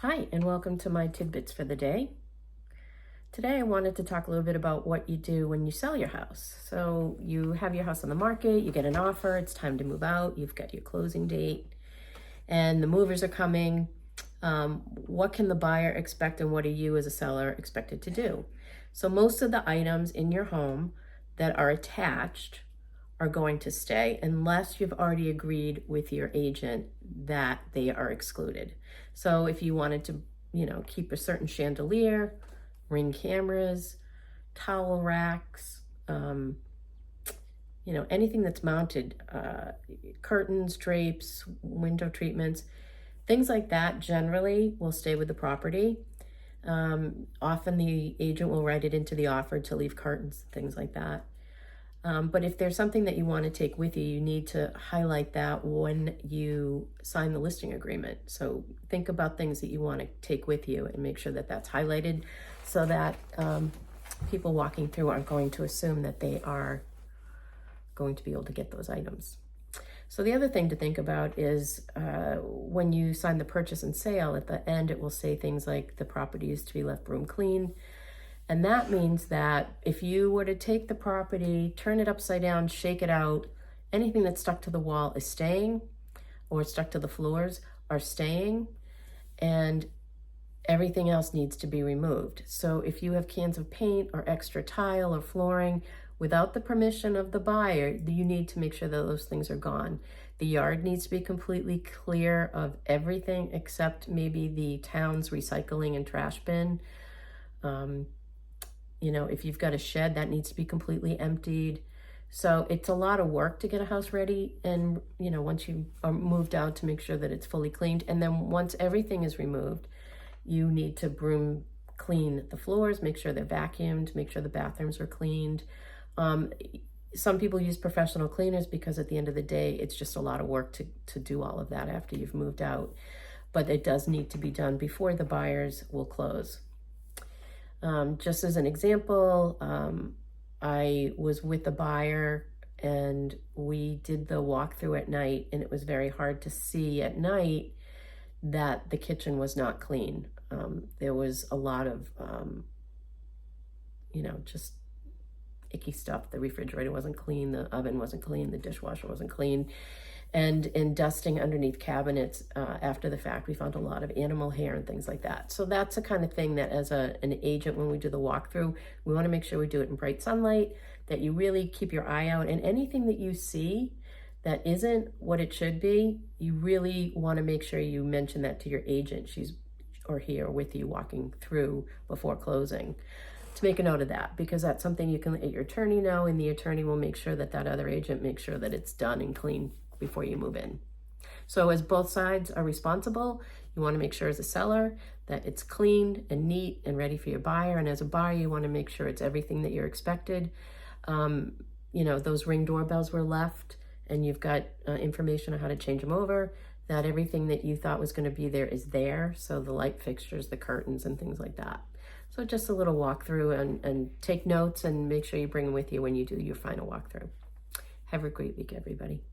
Hi, and welcome to my tidbits for the day. Today I wanted to talk a little bit about what you do when you sell your house. So you have your house on the market, you get an offer, it's time to move out, you've got your closing date, and the movers are coming. What can the buyer expect, and what are you as a seller expected to do? So most of the items in your home that are attached are going to stay unless you've already agreed with your agent that they are excluded. So if you wanted to, keep a certain chandelier, ring cameras, towel racks, anything that's mounted, curtains, drapes, window treatments, things like that generally will stay with the property. Often the agent will write it into the offer to leave curtains, things like that. But if there's something that you want to take with you, you need to highlight that when you sign the listing agreement. So think about things that you want to take with you and make sure that that's highlighted so that people walking through aren't going to assume that they are going to be able to get those items. So the other thing to think about is when you sign the purchase and sale, at the end it will say things like the property is to be left room clean. And that means that if you were to take the property, turn it upside down, shake it out, anything that's stuck to the wall is staying, or stuck to the floors are staying, and everything else needs to be removed. So if you have cans of paint or extra tile or flooring, without the permission of the buyer, you need to make sure that those things are gone. The yard needs to be completely clear of everything except maybe the town's recycling and trash bin. If you've got a shed, that needs to be completely emptied. So it's a lot of work to get a house ready. And, once you are moved out, to make sure that it's fully cleaned. And then once everything is removed, you need to broom clean the floors, make sure they're vacuumed, make sure the bathrooms are cleaned. Some people use professional cleaners because at the end of the day, it's just a lot of work to do all of that after you've moved out. But it does need to be done before the buyers will close. Just as an example, I was with a buyer and we did the walkthrough at night, and it was very hard to see at night that the kitchen was not clean. There was a lot of, just icky stuff. The refrigerator wasn't clean, the oven wasn't clean, the dishwasher wasn't clean. And in dusting underneath cabinets after the fact, we found a lot of animal hair and things like that. So that's the kind of thing that as an agent, when we do the walkthrough, we want to make sure we do it in bright sunlight, that you really keep your eye out, and anything that you see that isn't what it should be, you really want to make sure you mention that to your agent. She's or he are with you walking through before closing, to make a note of that, because that's something you can let your attorney know, and the attorney will make sure that that other agent makes sure that it's done and clean before you move in. So as both sides are responsible, you want to make sure as a seller that it's clean and neat and ready for your buyer. And as a buyer, you want to make sure it's everything that you're expected. Those Ring doorbells were left and you've got information on how to change them over, that everything that you thought was going to be there is there. So the light fixtures, the curtains, and things like that. So just a little walkthrough, and take notes and make sure you bring them with you when you do your final walkthrough. Have a great week, everybody.